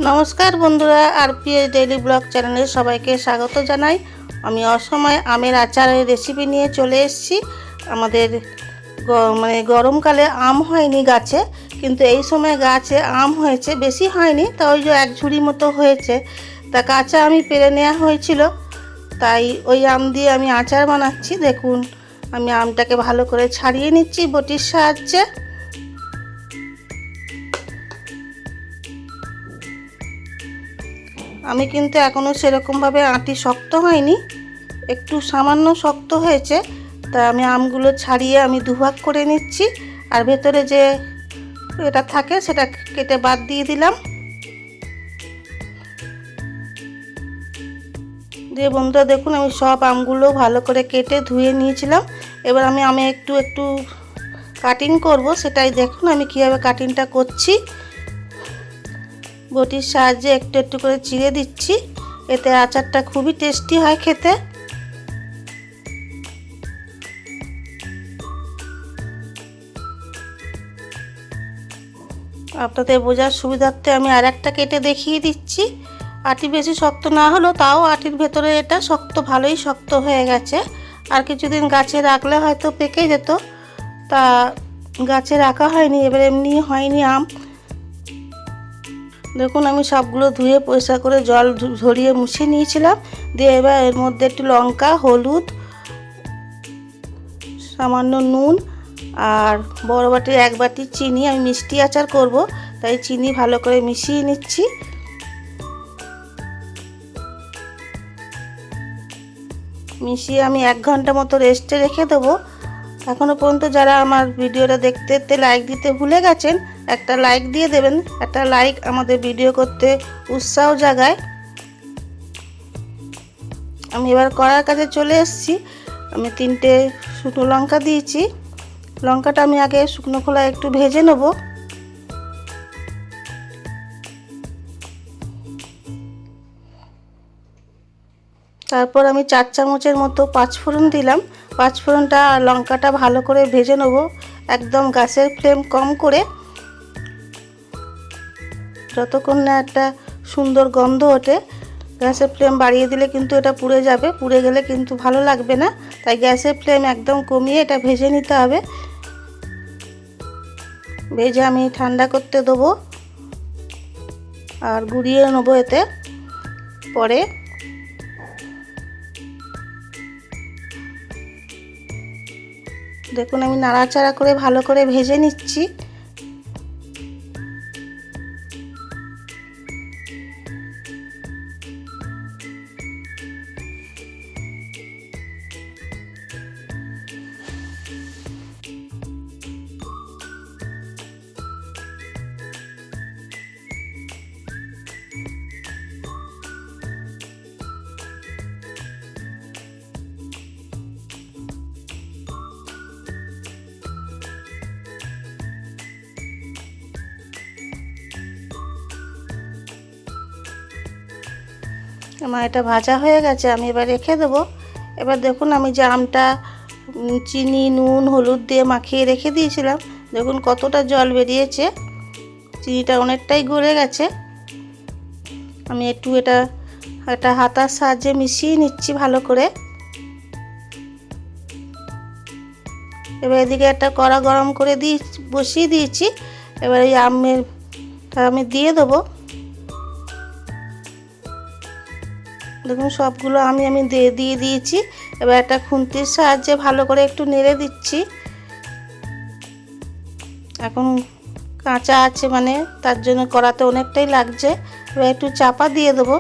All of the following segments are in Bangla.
নমস্কার বন্ধুরা, আরপিএস ডেইলি ব্লগ চ্যানেলে সবাইকে স্বাগত জানাই। আমি অসময় আমের আচারের রেসিপি নিয়ে চলে এসেছি। আমাদের গরমকালে আম হয়নি গাছে, কিন্তু এই সময় গাছে আম হয়েছে, বেশি হয়নি, তা ওই যে এক ঝুড়ি মতো হয়েছে। তা কাঁচা আমি পেরে নেওয়া হয়েছিল, তাই ওই আম দিয়ে আমি আচার বানাচ্ছি। দেখুন, আমি আমটাকে ভালো করে ছাড়িয়ে নিচ্ছি বটির সাহায্যে। আমি কিন্তু এখনও সেরকমভাবে আঁটি শক্ত হয়নি, একটু সামান্য শক্ত হয়েছে। তা আমি আমগুলো ছাড়িয়ে আমি দুভাগ করে নিচ্ছি, আর ভেতরে যে এটা থাকে সেটা কেটে বাদ দিয়ে দিলাম। দিয়ে বন্ধুরা দেখুন, আমি সব আমগুলো ভালো করে কেটে ধুয়ে নিয়েছিলাম। এবার আমি একটু একটু কাটিং করব, সেটাই দেখুন আমি কীভাবে কাটিংটা করছি। বটির সাহায্যে একটু একটু করে চিড়ে দিচ্ছি, এতে আচারটা খুবই টেস্টি হয় খেতে। আপনাদের বোঝার সুবিধার্থে আমি আর একটা কেটে দেখিয়ে দিচ্ছি। আটি বেশি শক্ত না হলেও তাও আটির ভেতরে এটা শক্ত, ভালোই শক্ত হয়ে গেছে। আর কিছুদিন গাছে রাখলে হয়তো পেকে যেত, তা গাছে রাখা হয়নি, এবার এমনি হয়নি আম। দেখুন, আমি সবগুলো ধুয়ে পরিষ্কার করে জল ঝরিয়ে মুছে নিয়েছিলাম। দিয়ে এবার এর মধ্যে একটু লঙ্কা, হলুদ, সামান্য নুন আর বড় বাটির এক বাটি চিনি, আমি মিষ্টি আচার করব তাই চিনি ভালো করে মিশিয়ে নিচ্ছি। মিশিয়ে আমি 1 ঘন্টা মতো রেস্টে রেখে দেবো। এখনও পর্যন্ত যারা আমার ভিডিওটা দেখতে লাইক দিতে ভুলে গেছেন, একটা লাইক দিয়ে দেবেন। একটা লাইক আমাদের ভিডিও করতে উৎসাহ জাগায়। আমি এবার কড়ার কাছে চলে এসেছি। আমি 3টে শুকনো লঙ্কা দিয়েছি। লঙ্কাটা আমি আগে শুকনো খোলায় একটু ভেজে নেব। তারপর আমি 4 চামচের মতো 5 ফোড়ন দিলাম। 5 ফোড়নটা আর লঙ্কাটা ভালো করে ভেজে নেব, একদম গ্যাসের ফ্লেম কম করে, যতক্ষণ না একটা সুন্দর গন্ধ ওঠে। গ্যাসের ফ্লেম বাড়িয়ে দিলে কিন্তু এটা পুড়ে যাবে, পুড়ে গেলে কিন্তু ভালো লাগবে না। তাই গ্যাসের ফ্লেম একদম কমিয়ে এটা ভেজে নিতে হবে। ভেজে আমি ঠান্ডা করতে দেবো আর গুঁড়িয়ে নেবো এতে পরে। দেখুন, আমি নাড়াচাড়া করে ভালো করে ভেজে নিচ্ছি। আমার এটা ভাজা হয়ে গেছে, আমি এবার রেখে দেবো। এবার দেখুন, আমি যে আমটা চিনি, নুন, হলুদ দিয়ে মাখিয়ে রেখে দিয়েছিলাম, দেখুন কতটা জল বেরিয়েছে। চিনিটা অনেকটাই গলে গেছে। আমি একটু এটা হাতার সাহায্যে মিশিয়ে নিচ্ছি ভালো করে। এবার এদিকে একটা কড়া গরম করে বসিয়ে দিয়েছি। এবার এই আমটা আমি দিয়ে দেবো। দেখুন, সবগুলো আমি দিয়ে দিয়েছি। এবার একটা খুন্তির সাহায্যে ভালো করে একটু নেড়ে দিচ্ছি। এখন কাঁচা আছে, মানে তার জন্য কড়াতে অনেকটাই লাগছে। এবার একটু চাপা দিয়ে দেবো।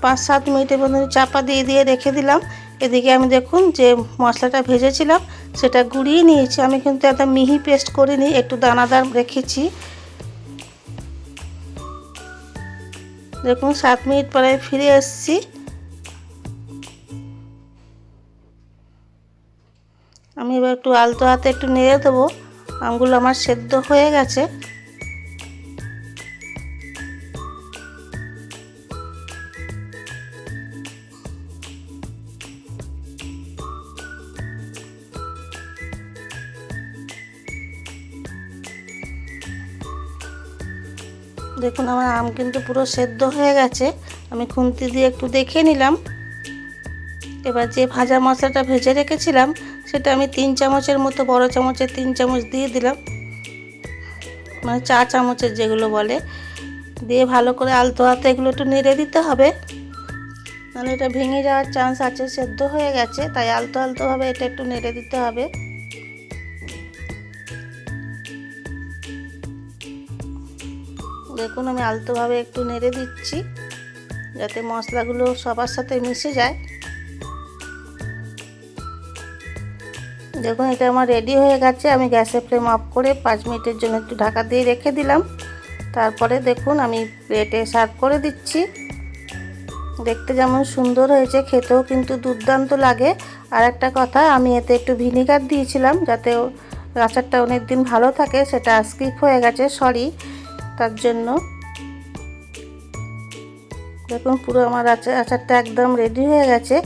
5-7 মিনিটের মধ্যে চাপা দিয়ে রেখে দিলাম। এদিকে আমি দেখুন যে মশলাটা ভেজেছিলাম সেটা গুঁড়িয়ে নিয়েছি। আমি কিন্তু এত মিহি পেস্ট করিনি, একটু দানাদার রেখেছি। দেখুন, 7 মিনিট পরে ফিরে এসেছি। আমি এবার একটু আলতো হাতে একটু নেড়ে দেবো। আমগুলো আমার সেদ্ধ হয়ে গেছে। দেখুন আমার আম কিন্তু পুরো সেদ্ধ হয়ে গেছে, আমি খুন্তি দিয়ে একটু দেখে নিলাম। এবার যে ভাজা মশলাটা ভেজে রেখেছিলাম সেটা আমি 3 চামচের মতো, বড় চামচের 3 চামচ দিয়ে দিলাম, মানে 4 চামচের যেগুলো বলে, দিয়ে ভালো করে আলতো হাতে এগুলো একটু নেড়ে দিতে হবে, নাহলে এটা ভেঙে যাওয়ার চান্স আছে। সেদ্ধ হয়ে গেছে তাই আলতো আলতোভাবে এটা একটু নেড়ে দিতে হবে। দেখুন আমি আলতোভাবে একটু নেড়ে দিচ্ছি যাতে মশলাগুলো সবার সাথে মিশে যায়। দেখুন এটা আমার রেডি হয়ে গেছে। আমি গ্যাসের ফ্লেম অফ করে 5 মিনিটের জন্য একটু ঢাকা দিয়ে রেখে দিলাম। তারপরে দেখুন আমি প্লেটে সার্ভ করে দিচ্ছি। দেখতে যেমন সুন্দর হয়েছে, খেতেও কিন্তু দুর্দান্ত লাগে। আর একটা কথা, আমি এতে একটু ভিনেগার দিয়েছিলাম যাতে আচারটা অনেক দিন ভালো থাকে, সেটা স্কিপ হয়ে গেছে, সরি তার জন্য। দেখুন পুরো আমার আচারটা একদম রেডি হয়ে গেছে।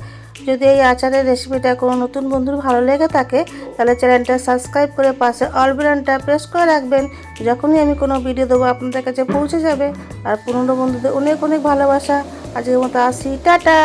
যদি এই আচারের রেসিপিটা কোনো নতুন বন্ধুর ভালো লেগে থাকে তাহলে চ্যানেলটা সাবস্ক্রাইব করে পাশে অল বাটনটা প্রেস করে রাখবেন। যখনই আমি কোনো ভিডিও দেবো আপনাদের কাছে পৌঁছে যাবে। আর পুরনো বন্ধুদের অনেক অনেক ভালোবাসা। আজকের মতো আসি, টাটা।